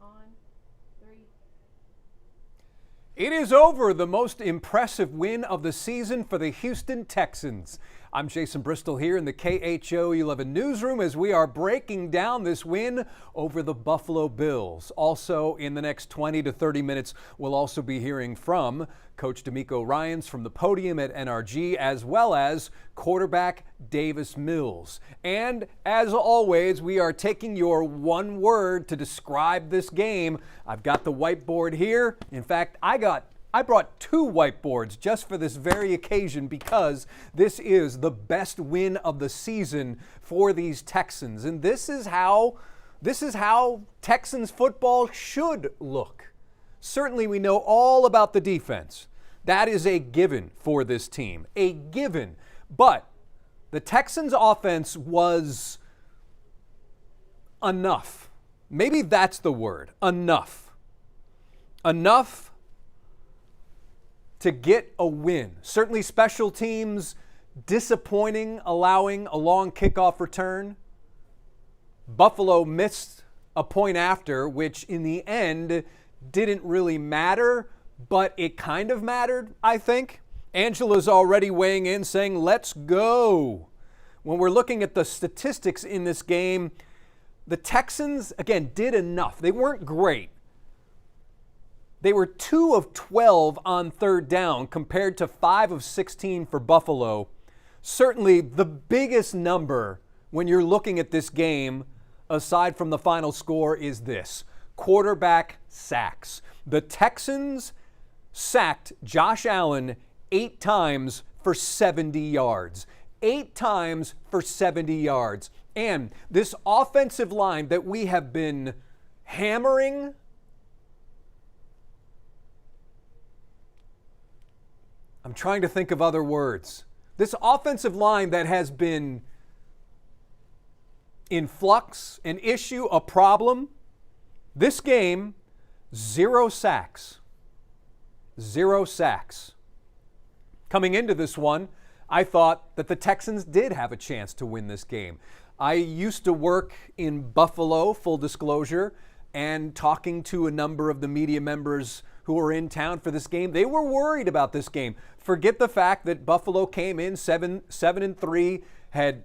On 3. It is over, the most impressive win of the season for the Houston Texans. I'm Jason Bristol here in the KHO 11 newsroom as we are breaking down this win over the Buffalo Bills. Also, in the next 20 to 30 minutes, we'll also be hearing from Coach DeMeco Ryans from the podium at NRG, as well as quarterback Davis Mills. And as always, we are taking your one word to describe this game. I've got the whiteboard here. In fact, I brought 2 whiteboards just for this very occasion because this is the best win of the season for these Texans. And this is how Texans football should look. Certainly we know all about the defense. That is a given for this team, a given. But the Texans offense was enough. Maybe that's the word, enough. Enough to get a win. Certainly special teams disappointing, allowing a long kickoff return. Buffalo missed a point after, which in the end didn't really matter, but it kind of mattered, I think. Angela's already weighing in saying, let's go. When we're looking at the statistics in this game, the Texans, again, did enough. They weren't great. They were 2 of 12 on third down compared to 5 of 16 for Buffalo. Certainly the biggest number when you're looking at this game, aside from the final score, is this: quarterback sacks. The Texans sacked Josh Allen 8 times for 70 yards. 8 times for 70 yards. And this offensive line that we have been hammering, I'm trying to think of other words. This offensive line that has been in flux, an issue, a problem. This game, 0 sacks. 0 sacks. Coming into this one, I thought that the Texans did have a chance to win this game. I used to work in Buffalo, full disclosure, and talking to a number of the media members who were in town for this game, they were worried about this game. Forget the fact that Buffalo came in 7-3, had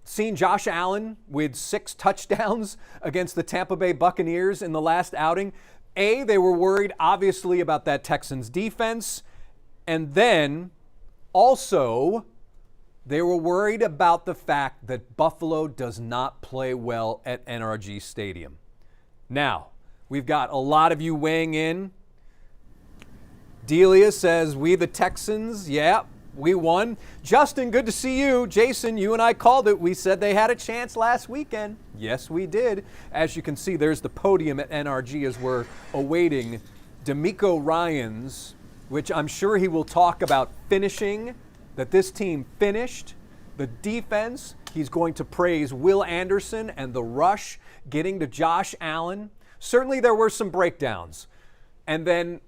seen Josh Allen with 6 touchdowns against the Tampa Bay Buccaneers in the last outing. They were worried, obviously, about that Texans defense. And then also, they were worried about the fact that Buffalo does not play well at NRG Stadium. Now, we've got a lot of you weighing in. Delia says, we the Texans, yeah, we won. Justin, good to see you. Jason, you and I called it. We said they had a chance last weekend. Yes, we did. As you can see, there's the podium at NRG as we're awaiting DeMeco Ryans, which I'm sure he will talk about finishing, that this team finished. The defense, he's going to praise Will Anderson and the rush getting to Josh Allen. Certainly there were some breakdowns. And then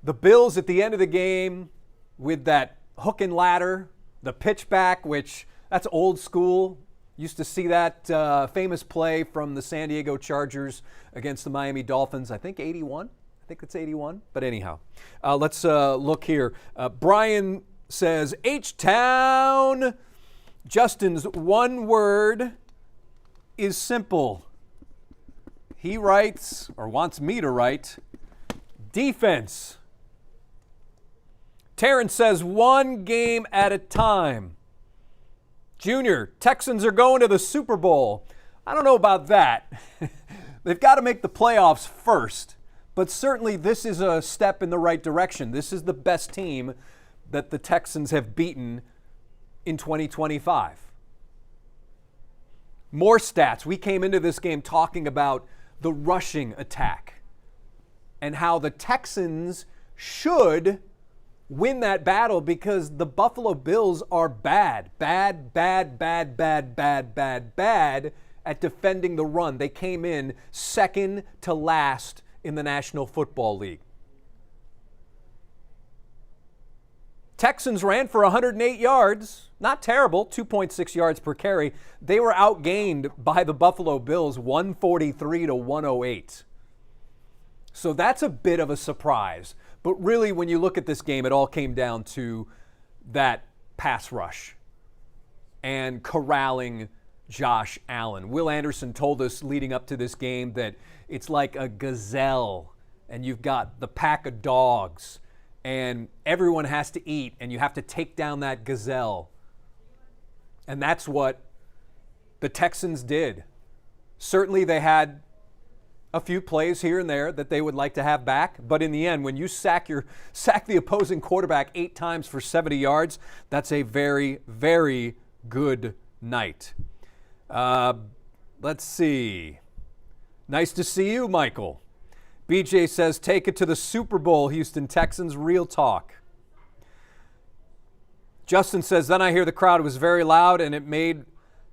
the Bills at the end of the game with that hook and ladder, the pitch back, which that's old school. Used to see that famous play from the San Diego Chargers against the Miami Dolphins, I think 81. I think it's 81. But anyhow, let's look here. Brian says, H-Town. Justin's one word is simple. He writes, or wants me to write, defense. Terrence says, one game at a time. Junior, Texans are going to the Super Bowl. I don't know about that. They've got to make the playoffs first. But certainly this is a step in the right direction. This is the best team that the Texans have beaten in 2025. More stats. We came into this game talking about the rushing attack and how the Texans should win that battle because the Buffalo Bills are bad at defending the run. They came in second to last in the National Football League. Texans ran for 108 yards. Not terrible, 2.6 yards per carry. They were outgained by the Buffalo Bills 143 to 108. So that's a bit of a surprise. But really, when you look at this game, it all came down to that pass rush and corralling Josh Allen. Will Anderson told us leading up to this game that it's like a gazelle, and you've got the pack of dogs, and everyone has to eat, and you have to take down that gazelle. And that's what the Texans did. Certainly they had a few plays here and there that they would like to have back, but in the end, when you sack the opposing quarterback 8 times for 70 yards, that's a very, very good night. Let's see. Nice to see you, Michael. BJ says, take it to the Super Bowl, Houston Texans, real talk. Justin says, then I hear the crowd was very loud and it made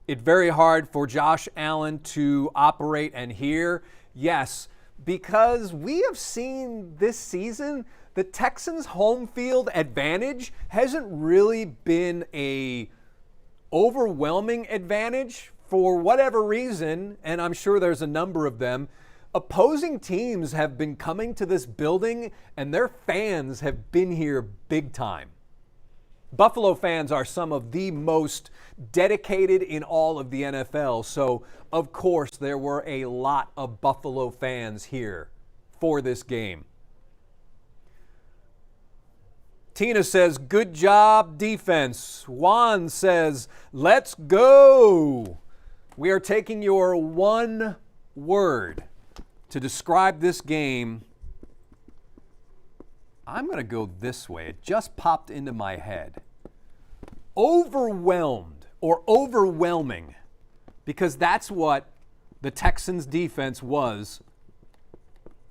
it very hard for Josh Allen to operate and hear. Yes, because we have seen this season the Texans' home field advantage hasn't really been a overwhelming advantage for whatever reason, and I'm sure there's a number of them. Opposing teams have been coming to this building and their fans have been here big time. Buffalo fans are some of the most dedicated in all of the NFL, so of course there were a lot of Buffalo fans here for this game. Tina says, good job, defense. Juan says, let's go. We are taking your one word to describe this game. I'm going to go this way. It just popped into my head. Overwhelmed or overwhelming, because that's what the Texans defense was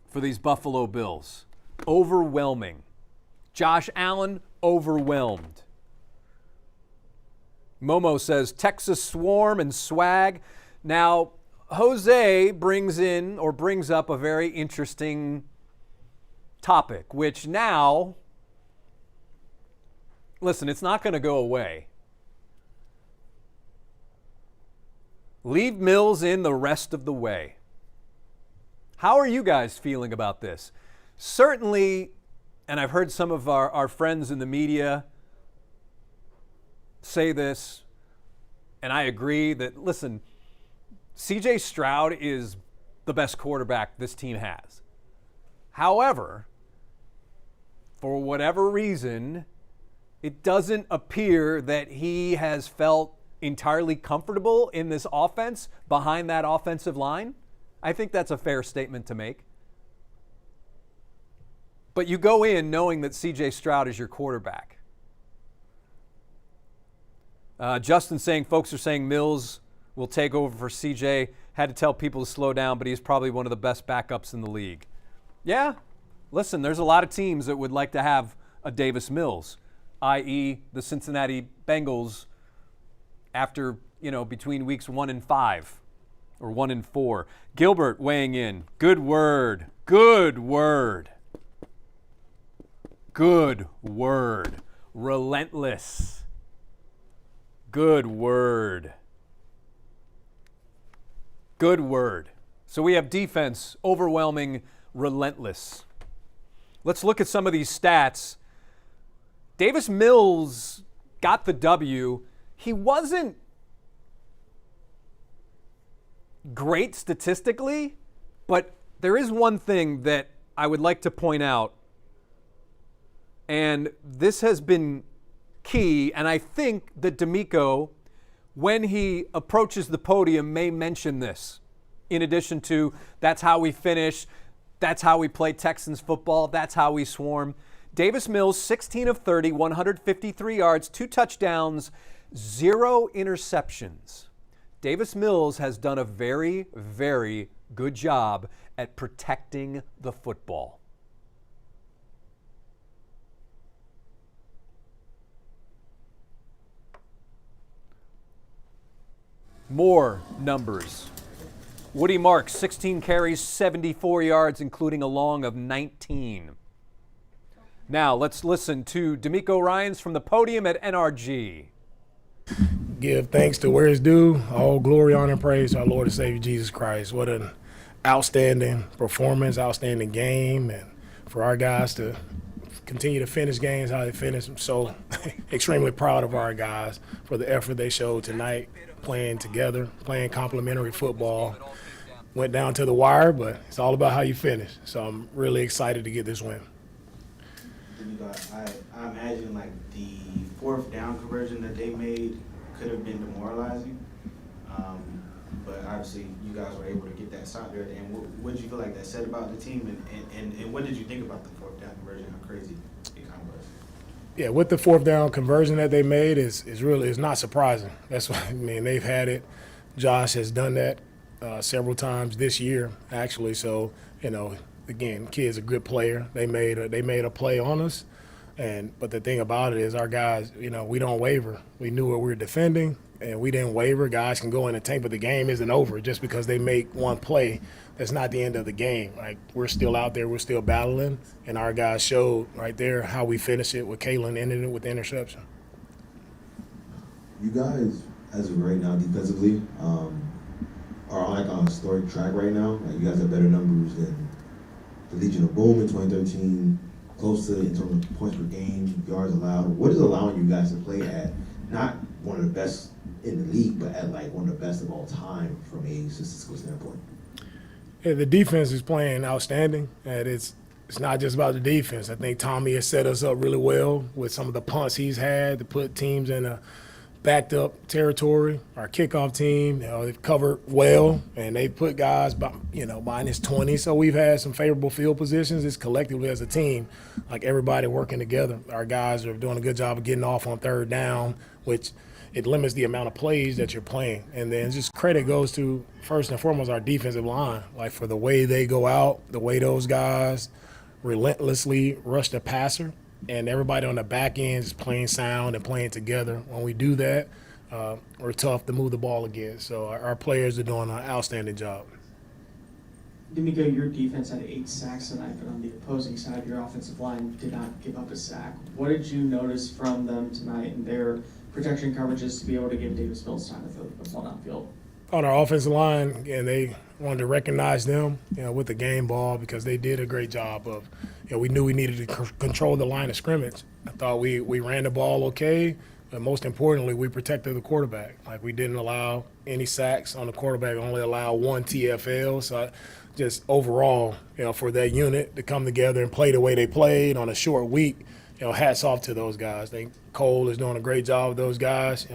for these Buffalo Bills. Overwhelming. Josh Allen, overwhelmed. Momo says, Texas swarm and swag. Now, Jose brings up a very interesting topic, which now, listen, it's not going to go away. Leave Mills in the rest of the way. How are you guys feeling about this? Certainly, and I've heard some of our friends in the media say this, and I agree that, listen, C.J. Stroud is the best quarterback this team has. However, for whatever reason, it doesn't appear that he has felt entirely comfortable in this offense behind that offensive line. I think that's a fair statement to make. But you go in knowing that C.J. Stroud is your quarterback. Justin saying, folks are saying Mills will take over for C.J. Had to tell people to slow down, but he's probably one of the best backups in the league. Yeah, listen, there's a lot of teams that would like to have a Davis Mills, i.e. the Cincinnati Bengals after, between weeks 1 and 5 or 1 and 4. Gilbert weighing in. Good word. Good word. Good word. Relentless. Good word. Good word. So we have defense, overwhelming, relentless. Let's look at some of these stats. Davis Mills got the W. He wasn't great statistically, but there is one thing that I would like to point out, and this has been key, and I think that DeMeco, when he approaches the podium, may mention this. In addition to, that's how we finish, that's how we play Texans football, that's how we swarm. Davis Mills, 16 of 30, 153 yards, 2 touchdowns, 0 interceptions. Davis Mills has done a very, very good job at protecting the football. More numbers. Woody Marks, 16 carries, 74 yards, including a long of 19. Now let's listen to DeMeco Ryans from the podium at NRG. Give thanks to where it's due. All glory, honor, and praise to our Lord and Savior Jesus Christ. What an outstanding performance, outstanding game, and for our guys to continue to finish games how they finished. I'm so extremely proud of our guys for the effort they showed tonight, playing together, playing complementary football. Went down to the wire, but it's all about how you finish. So I'm really excited to get this win. I imagine like the fourth down conversion that they made could have been demoralizing, but obviously you guys were able to get that stop there. And what did you feel like that said about the team, and what did you think about the fourth down conversion? How crazy it kind of was. Yeah, with the fourth down conversion that they made is not surprising. That's what I mean. They've had it. Josh has done that several times this year, actually. So again, kid's a good player. They made a play on us, but the thing about it is our guys, we don't waver. We knew what we were defending, and we didn't waver. Guys can go in the tank, but the game isn't over just because they make one play. That's not the end of the game. Like, we're still out there, we're still battling, and our guys showed right there how we finish it with Kalen ending it with the interception. You guys, as of right now, defensively, are on a historic track right now. Like, you guys have better numbers than the Legion of Boom in 2013, close to in terms of points per game, yards allowed. What is allowing you guys to play at not one of the best in the league, but at like one of the best of all time from a statistical standpoint? Yeah, the defense is playing outstanding, and it's not just about the defense. I think Tommy has set us up really well with some of the punts he's had to put teams in a backed up territory. Our kickoff team, they've covered well, and they put guys minus 20. So we've had some favorable field positions. It's collectively as a team, like everybody working together. Our guys are doing a good job of getting off on third down, which it limits the amount of plays that you're playing. And then just credit goes to, first and foremost, our defensive line, like for the way they go out, the way those guys relentlessly rush the passer, and everybody on the back end is playing sound and playing together. When we do that, we're tough to move the ball again. So our players are doing an outstanding job. DeMeco, your defense had 8 sacks tonight, but on the opposing side, your offensive line did not give up a sack. What did you notice from them tonight and their protection coverages to be able to give Davis Mills time to throw the ball downfield? On our offensive line, and they wanted to recognize them, with the game ball, because they did a great job of, we knew we needed to control the line of scrimmage. I thought we ran the ball okay, but most importantly, we protected the quarterback. Like, we didn't allow any sacks on the quarterback, only allowed 1 TFL. So just overall, for that unit to come together and play the way they played on a short week, hats off to those guys. I think Cole is doing a great job with those guys.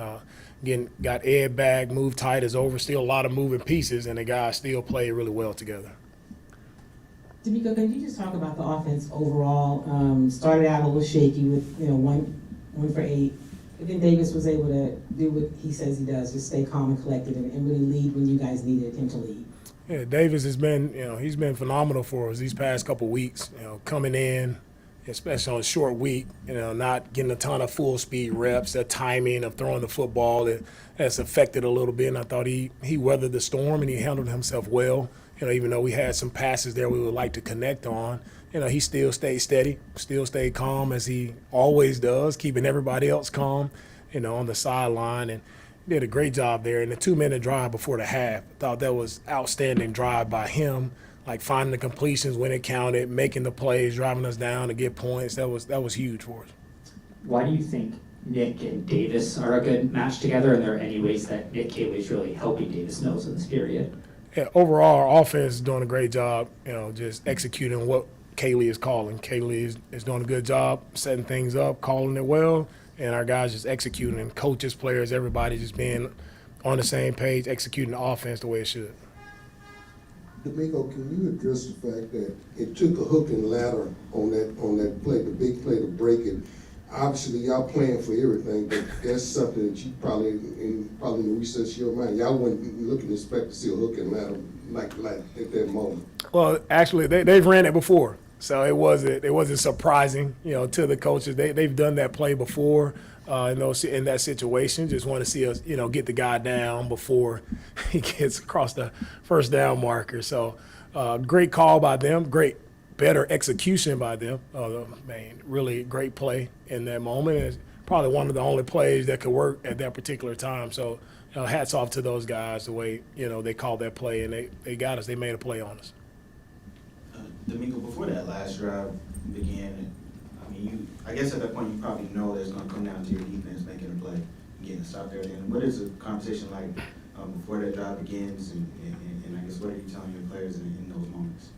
Got Ed back, move tight is over, still a lot of moving pieces, and the guys still play really well together. DeMeco, can you just talk about the offense overall? Started out a little shaky with one for 8. But then Davis was able to do what he says he does, just stay calm and collected and really lead when you guys needed him to lead. Yeah, Davis has been, he's been phenomenal for us these past couple weeks, coming in, especially on a short week, not getting a ton of full speed reps, that timing of throwing the football that's affected a little bit. And I thought he weathered the storm and he handled himself well. Even though we had some passes there we would like to connect on, he still stayed steady, still stayed calm as he always does, keeping everybody else calm, on the sideline, and did a great job there. In the 2-minute drive before the half, I thought that was outstanding drive by him. Like, finding the completions when it counted, making the plays, driving us down to get points. That was huge for us. Why do you think Nick and Davis are a good match together? And are there any ways that Nick Caley is really helping Davis Mills in this period? Yeah, overall, our offense is doing a great job, just executing what Caley is calling. Caley is doing a good job setting things up, calling it well, and our guys just executing, and coaches, players, everybody just being on the same page, executing the offense the way it should. DeMeco, can you address the fact that it took a hook and ladder on that play, the big play to break it? Obviously, y'all playing for everything, but that's something that you probably in the recess of your mind, y'all wouldn't look and expect to see a hook and ladder like at that moment. Well, actually, they've ran it before, so it wasn't surprising, to the coaches. They've done that play before. In that situation, just want to see us, get the guy down before he gets across the first down marker. So, great call by them, great better execution by them. Really great play in that moment. It's probably one of the only plays that could work at that particular time. So hats off to those guys, the way, they called that play, and they got us. They made a play on us. DeMeco, before that last drive began, I guess at that point you probably know that it's going to come down to your defense making a play, getting a stop there. Then what is the conversation like before that drive begins, and I guess what are you telling your players in those moments?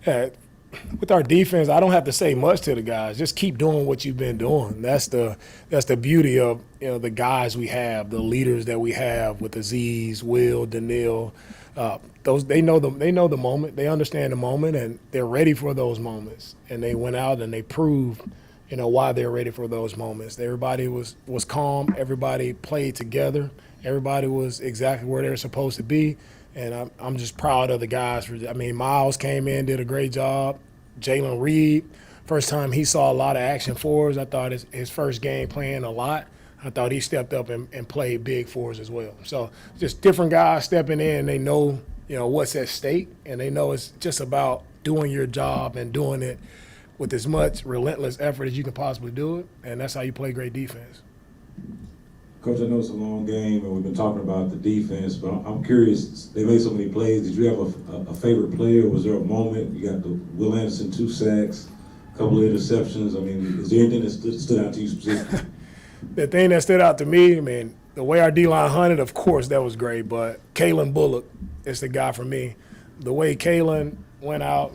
With our defense, I don't have to say much to the guys. Just keep doing what you've been doing. That's the beauty of the guys we have, the leaders that we have with Aziz, Will, Daniil. They know the moment. They understand the moment, and they're ready for those moments. And they went out and they proved, why they're ready for those moments. Everybody was calm. Everybody played together. Everybody was exactly where they're supposed to be. And I'm just proud of the guys. Miles came in, did a great job. Jalen Reed, first time he saw a lot of action for us. I thought his first game playing a lot. I thought he stepped up and played big for us as well. So just different guys stepping in. They know, what's at stake, and they know it's just about doing your job and doing it with as much relentless effort as you can possibly do it. And that's how you play great defense. Coach, I know it's a long game, and we've been talking about the defense, but I'm curious, they made so many plays. Did you have a favorite player? Was there a moment? You got the Will Anderson 2 sacks, a couple of interceptions. Is there anything that stood out to you specifically? The thing that stood out to me, the way our D-line hunted, of course, that was great, but Kalen Bullock is the guy for me. The way Kalen went out,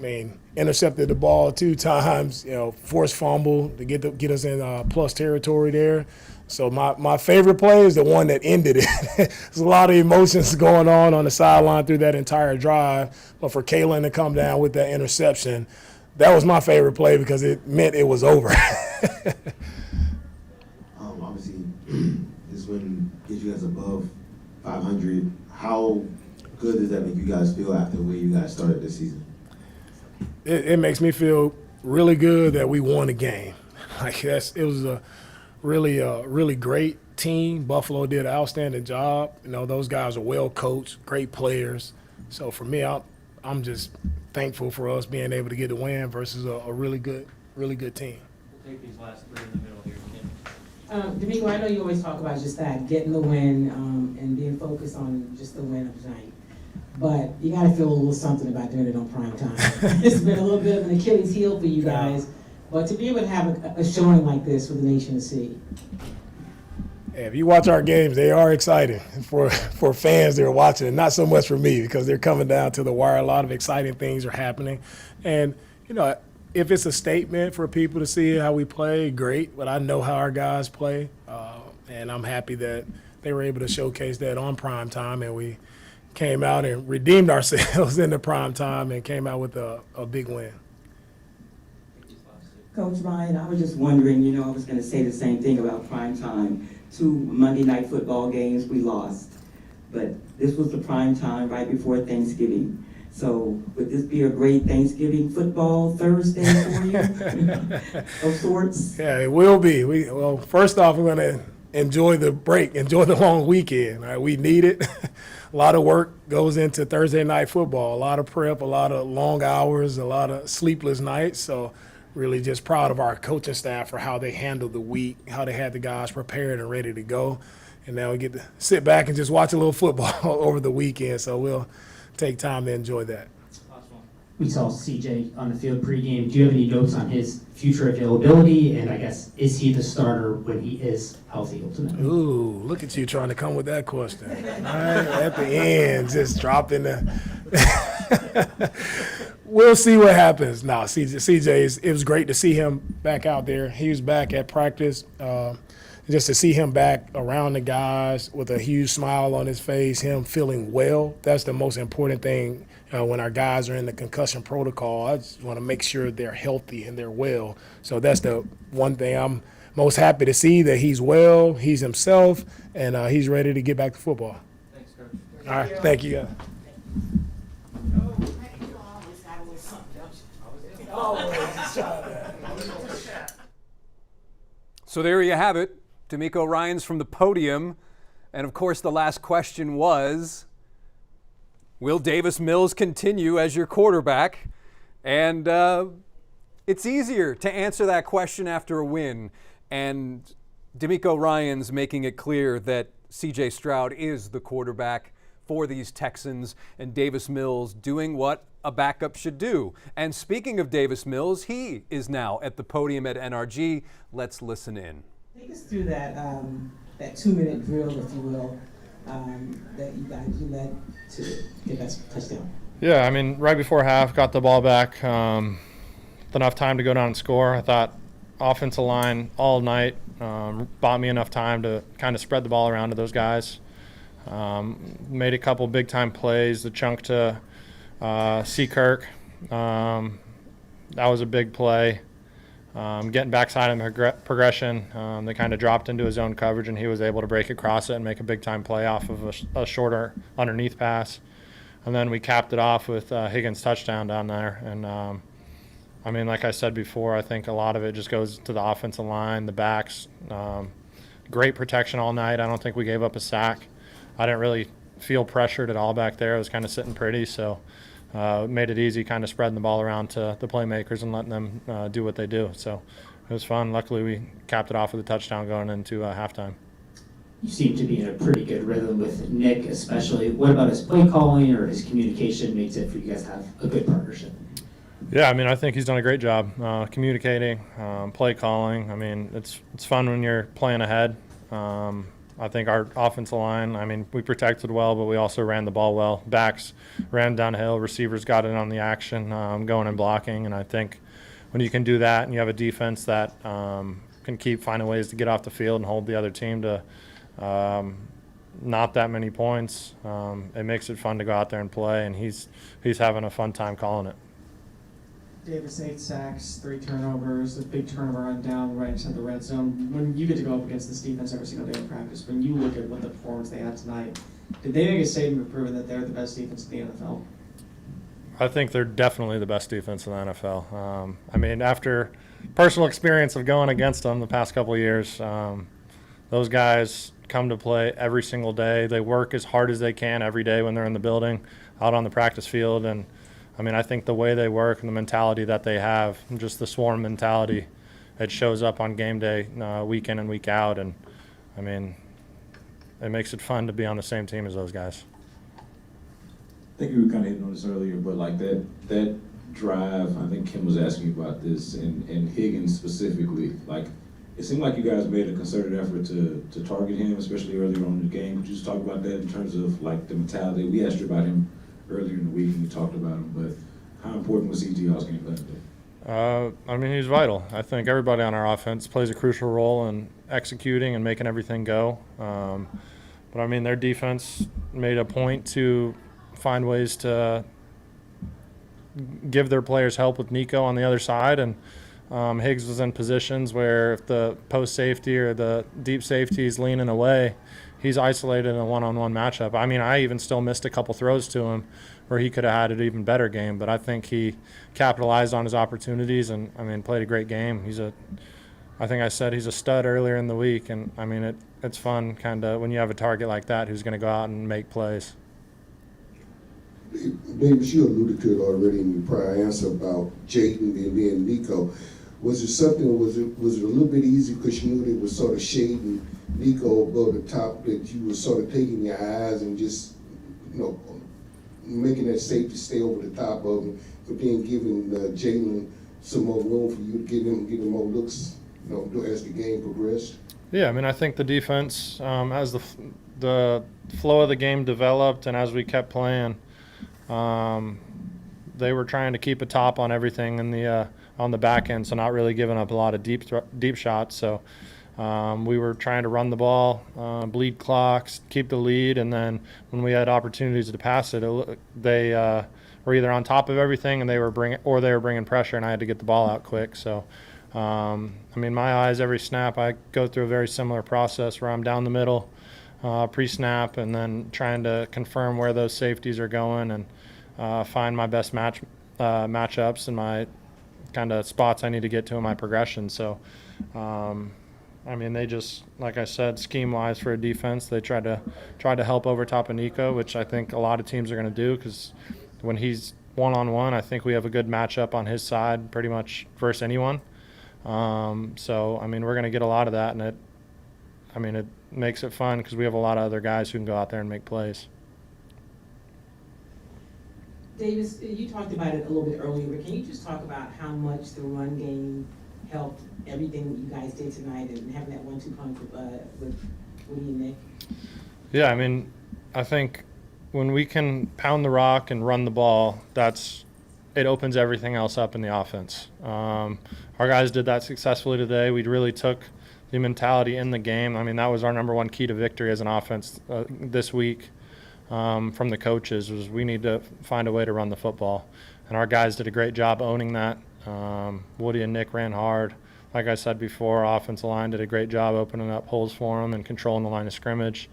intercepted the ball 2 times, forced fumble to get us in plus territory there. So my favorite play is the one that ended it. There's a lot of emotions going on the sideline through that entire drive. But for Kalen to come down with that interception, that was my favorite play because it meant it was over. Obviously, this win gets you guys above 500. How good does that make you guys feel after the way you guys started this season? It makes me feel really good that we won a game. It was a really great team. Buffalo did an outstanding job. Those guys are well coached, great players. So for me, I'm just thankful for us being able to get the win versus a really good team. We'll take these last 3 in the middle here, Kim. DeMeco, I know you always talk about just that, getting the win and being focused on just the win of tonight. But you got to feel a little something about doing it on prime time. It's been a little bit of an Achilles heel for you guys. But to be able to have a showing like this for the nation to see. If you watch our games, they are exciting for fans that are watching, and not so much for me because they're coming down to the wire. A lot of exciting things are happening. And, if it's a statement for people to see how we play, great. But I know how our guys play, and I'm happy that they were able to showcase that on prime time, and we came out and redeemed ourselves in the prime time and came out with a big win. Coach Ryan, I was just wondering, I was going to say the same thing about prime time. 2 Monday night football games we lost, but this was the prime time right before Thanksgiving. So would this be a great Thanksgiving football Thursday for you of sorts? Yeah, it will be. Well, first off, we're going to enjoy the break, enjoy the long weekend. All right, we need it. A lot of work goes into Thursday night football, a lot of prep, a lot of long hours, a lot of sleepless nights. So really just proud of our coaching staff for how they handled the week, how they had the guys prepared and ready to go. And now we get to sit back and just watch a little football over the weekend. So we'll take time to enjoy that. We saw CJ on the field pregame. Do you have any notes on his future availability? And I guess, is he the starter when he is healthy ultimately? Ooh, look at you trying to come with that question. Right at the end, just dropping the We'll see what happens. No, CJ, it was great to see him back out there. He was back at practice. Just to see him back around the guys with a huge smile on his face, him feeling well, that's the most important thing when our guys are in the concussion protocol. I just want to make sure they're healthy and they're well. So that's the one thing I'm most happy to see, that he's well, he's himself, and he's ready to get back to football. Thanks, Coach. All right, thank you, guys. So there you have it. DeMeco Ryans from the podium. And of course, the last question was, will Davis Mills continue as your quarterback? And It's easier to answer that question after a win, and DeMeco Ryans making it clear that C.J. Stroud is the quarterback for these Texans, and Davis Mills doing what a backup should do. And speaking of Davis Mills, he is now at the podium at NRG. Let's listen in. Take us through that 2-minute drill, if you will, that you guys led to get that touchdown. Yeah, I mean, right before half, got the ball back, enough time to go down and score. I thought offensive line all night bought me enough time to kind of spread the ball around to those guys. Made a couple big-time plays, the chunk to C. Kirk. That was a big play. Getting backside in the progression, they kind of dropped into his own coverage, and he was able to break across it and make a big-time play off of a shorter underneath pass. And then we capped it off with Higgins' touchdown down there. And, I mean, like I said before, I think a lot of it just goes to the offensive line, the backs. Great protection all night. I don't think we gave up a sack. I didn't really feel pressured at all back there. I was kind of sitting pretty, so it made it easy kind of spreading the ball around to the playmakers and letting them do what they do. So it was fun. Luckily, we capped it off with a touchdown going into halftime. You seem to be in a pretty good rhythm with Nick, especially. What about his play calling or his communication makes it for you guys to have a good partnership? Yeah, I mean, I think he's done a great job communicating, play calling. I mean, it's fun when you're playing ahead. I think our offensive line, I mean, we protected well, but we also ran the ball well. Backs ran downhill, receivers got in on the action, going and blocking. And I think when you can do that and you have a defense that can keep finding ways to get off the field and hold the other team to not that many points, it makes it fun to go out there and play. And he's having a fun time calling it. Davis, 8 sacks, 3 turnovers, a big turnover on down right inside the red zone. When you get to go up against this defense every single day of practice, when you look at what the performance they had tonight, did they make a statement proving that they're the best defense in the NFL? I think they're definitely the best defense in the NFL. I mean, after personal experience of going against them the past couple of years, those guys come to play every single day. They work as hard as they can every day when they're in the building, out on the practice field, and I mean, I think the way they work and the mentality that they have, just the swarm mentality, it shows up on game day, week in and week out. And, I mean, it makes it fun to be on the same team as those guys. I think you were kind of hitting on this earlier, but like that drive, I think Kim was asking you about this, and Higgins specifically, like, it seemed like you guys made a concerted effort to target him, especially earlier on in the game. Could you just talk about that in terms of, like, the mentality? We asked you about him earlier in the week and we talked about him, but how important was he to y'all's game plan today? I mean, he's vital. I think everybody on our offense plays a crucial role in executing and making everything go. But, I mean, their defense made a point to find ways to give their players help with Nico on the other side. And Higgs was in positions where if the post safety or the deep safety is leaning away, he's isolated in a one-on-one matchup. I mean, I even still missed a couple throws to him where he could have had an even better game, but I think he capitalized on his opportunities and, I mean, played a great game. I think I said he's a stud earlier in the week, and, I mean, it's fun kind of when you have a target like that who's going to go out and make plays. Davis, you alluded to it already in your prior answer about Jaden and then Nico. Was it something, was it a little bit easy because you knew they were sort of shading Nico above the top, that you were sort of taking your eyes and just, making that safety stay over the top of him, but then giving Jalen some more room for you to give him more looks, as the game progressed? Yeah, I mean, I think the defense, as the flow of the game developed and as we kept playing, they were trying to keep a top on everything in the on the back end, so not really giving up a lot of deep shots. So we were trying to run the ball, bleed clocks, keep the lead, and then when we had opportunities to pass it, they were either on top of everything and they were bringing pressure, and I had to get the ball out quick. So I mean, my eyes every snap, I go through a very similar process where I'm down the middle, pre-snap, and then trying to confirm where those safeties are going and find my best matchups and my kind of spots I need to get to in my progression. So, I mean, they just, like I said, scheme-wise for a defense, they tried to help over top of Nico, which I think a lot of teams are going to do because when he's one-on-one, I think we have a good matchup on his side pretty much versus anyone. So, I mean, we're going to get a lot of that, and it makes it fun because we have a lot of other guys who can go out there and make plays. Davis, you talked about it a little bit earlier, but can you just talk about how much the run game helped everything that you guys did tonight and having that 1-2 punch with Woody and Nick? Yeah, I mean, I think when we can pound the rock and run the ball, it opens everything else up in the offense. Our guys did that successfully today. We really took the mentality in the game. I mean, that was our number one key to victory as an offense this week. From the coaches was we need to find a way to run the football, and our guys did a great job owning that. Woody and Nick ran hard. Like I said before, our offensive line did a great job opening up holes for them and controlling the line of scrimmage,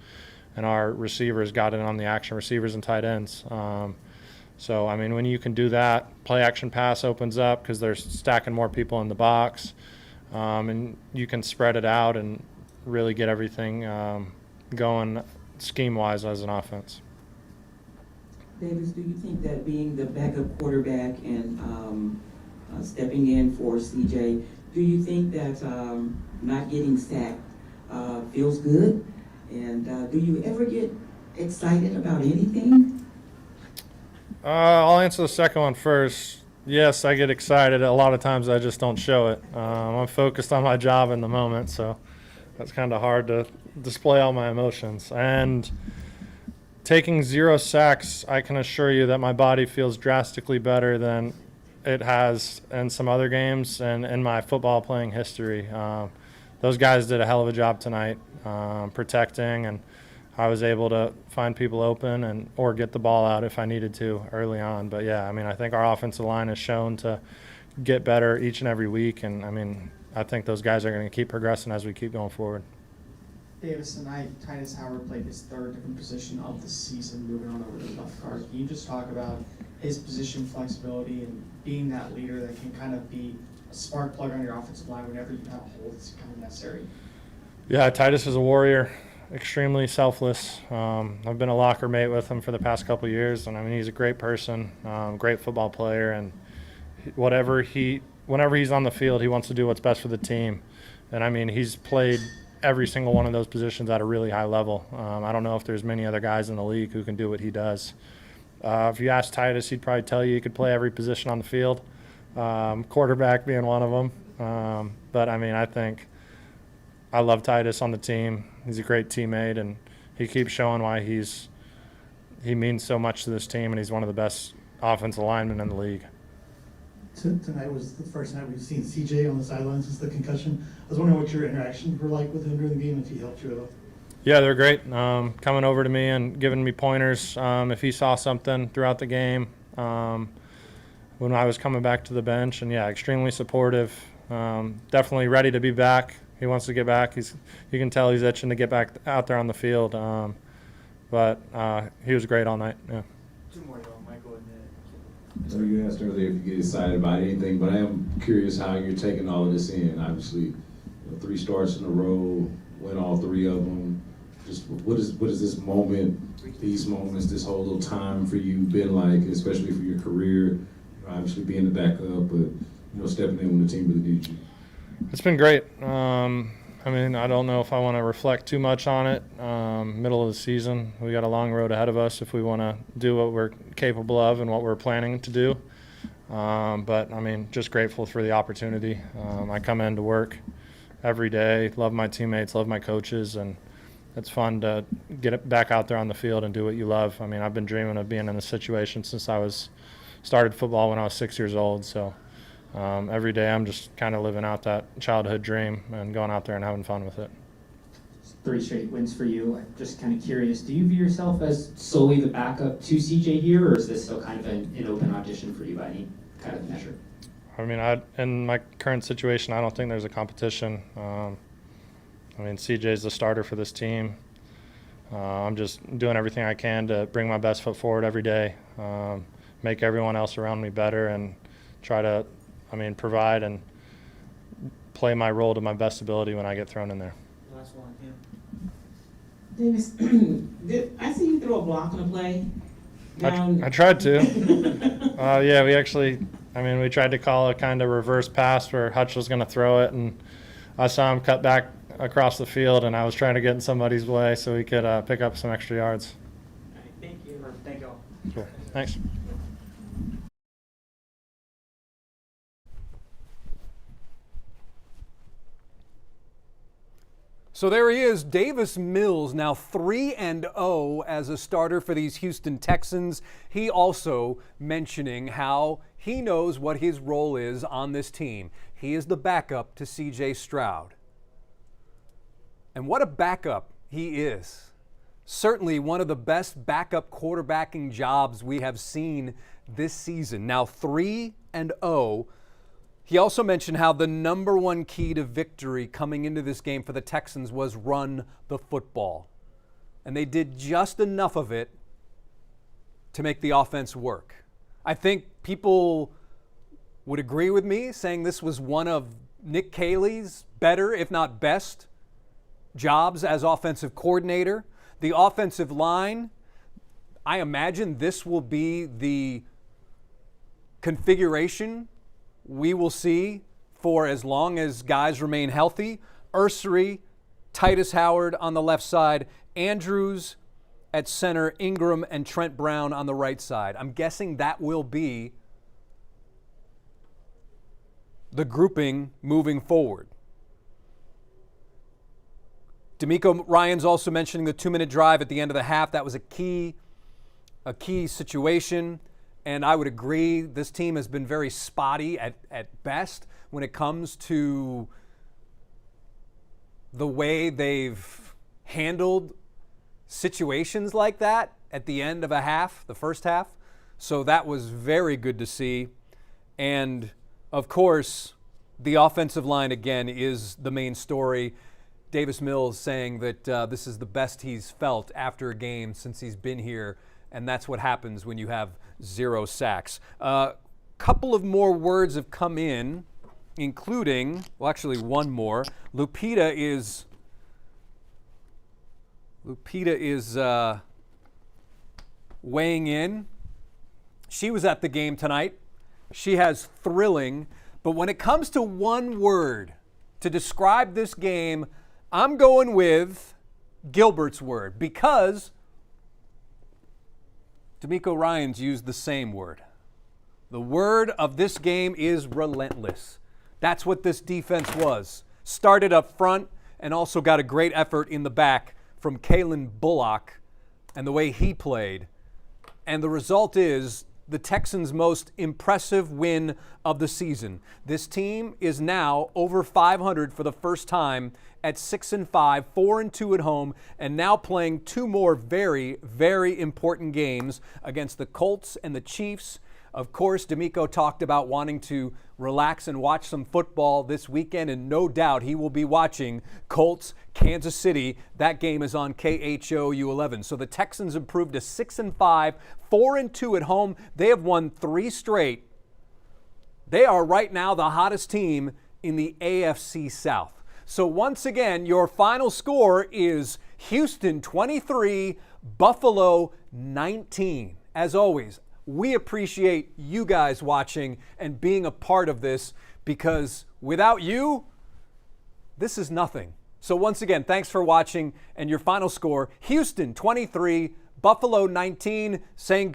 and our receivers got in on the action, receivers and tight ends. So, I mean, when you can do that, play action pass opens up because they're stacking more people in the box, and you can spread it out and really get everything going scheme-wise as an offense. Davis, do you think that being the backup quarterback and stepping in for CJ, do you think that not getting sacked feels good? And do you ever get excited about anything? I'll answer the second one first. Yes, I get excited. A lot of times I just don't show it. I'm focused on my job in the moment, so that's kind of hard to display all my emotions. And taking 0 sacks, I can assure you that my body feels drastically better than it has in some other games and in my football playing history. Those guys did a hell of a job tonight protecting, and I was able to find people open or get the ball out if I needed to early on. But, yeah, I mean, I think our offensive line has shown to get better each and every week, and, I mean, I think those guys are going to keep progressing as we keep going forward. Davis, tonight, Titus Howard played his third different position of the season, moving on over to the left guard. Can you just talk about his position flexibility and being that leader that can kind of be a spark plug on your offensive line whenever you have a hole that's kind of necessary? Yeah, Titus is a warrior, extremely selfless. I've been a locker mate with him for the past couple of years, and I mean, he's a great person, great football player, and whenever he's on the field, he wants to do what's best for the team. And I mean, he's played every single one of those positions at a really high level. I don't know if there's many other guys in the league who can do what he does. If you ask Titus, he'd probably tell you he could play every position on the field, quarterback being one of them. But, I mean, I love Titus on the team. He's a great teammate, and he keeps showing why he means so much to this team, and he's one of the best offensive linemen in the league. Tonight was the first night we've seen CJ on the sidelines since the concussion. I was wondering what your interactions were like with him during the game, if he helped you at all. Yeah, they're great. Coming over to me and giving me pointers if he saw something throughout the game when I was coming back to the bench. And, yeah, extremely supportive. Definitely ready to be back. He wants to get back. You can tell he's itching to get back out there on the field. But he was great all night, yeah. Two more, y'all. Michael and Ned. So you asked earlier if you get excited about anything, but I am curious how you're taking all of this in. Obviously, 3 starts in a row, win all 3 of them. Just what is this moment, these moments, this whole little time for you been like, especially for your career? Obviously being the backup, but stepping in when the team really needs you. It's been great. I mean, I don't know if I want to reflect too much on it. Middle of the season, we got a long road ahead of us if we want to do what we're capable of and what we're planning to do. But, I mean, just grateful for the opportunity. I come in to work every day, love my teammates, love my coaches, and it's fun to get back out there on the field and do what you love. I mean, I've been dreaming of being in this situation since I started football when I was 6 years old. So every day I'm just kind of living out that childhood dream and going out there and having fun with it. 3 straight wins for you. I'm just kind of curious, do you view yourself as solely the backup to CJ here, or is this still kind of an open audition for you by any kind of measure? I mean, in my current situation, I don't think there's a competition. I mean, CJ's the starter for this team. I'm just doing everything I can to bring my best foot forward every day, make everyone else around me better, and try to, provide and play my role to my best ability when I get thrown in there. Last one, Kim. Davis, I see you throw a block on a play. I tried to. Yeah, we tried to call a kind of reverse pass where Hutch was going to throw it, and I saw him cut back across the field, and I was trying to get in somebody's way so he could pick up some extra yards. Thank you. Thank you all. Cool. Thanks. So there he is, Davis Mills, now 3-0 as a starter for these Houston Texans. He also mentioning how he knows what his role is on this team. He is the backup to C.J. Stroud. And what a backup he is. Certainly one of the best backup quarterbacking jobs we have seen this season. Now 3-0. He also mentioned how the number one key to victory coming into this game for the Texans was run the football. And they did just enough of it to make the offense work. I think people would agree with me saying this was one of Nick Caley's better, if not best, jobs as offensive coordinator. The offensive line, I imagine this will be the configuration we will see for as long as guys remain healthy. Ursery, Titus Howard on the left side, Andrews at center, Ingram and Trent Brown on the right side. I'm guessing that will be the grouping moving forward. DeMeco Ryans also mentioning the 2-minute drive at the end of the half. That was a key situation. And I would agree, this team has been very spotty at best when it comes to the way they've handled situations like that at the end of a half, the first half. So that was very good to see. And, of course, the offensive line, again, is the main story. Davis Mills saying that this is the best he's felt after a game since he's been here. And that's what happens when you have 0 sacks. Couple of more words have come in, including, well, actually one more. Lupita is weighing in. She was at the game tonight. She has thrilling. But when it comes to one word to describe this game, I'm going with Gilbert's word, because DeMeco Ryans used the same word. The word of this game is relentless. That's what this defense was. Started up front and also got a great effort in the back from Kalen Bullock and the way he played. And the result is the Texans' most impressive win of the season. This team is now over 500 for the first time at 6-5, 4-2 at home, and now playing 2 more very, very important games against the Colts and the Chiefs. Of course, DeMeco talked about wanting to relax and watch some football this weekend, and no doubt he will be watching Colts, Kansas City. That game is on KHOU 11. So the Texans improved to 6-5, 4-2 at home. They have won 3 straight. They are right now the hottest team in the AFC South. So once again, your final score is Houston 23, Buffalo 19. As always, we appreciate you guys watching and being a part of this, because without you, this is nothing. So once again, thanks for watching, and your final score, Houston 23, Buffalo 19, saying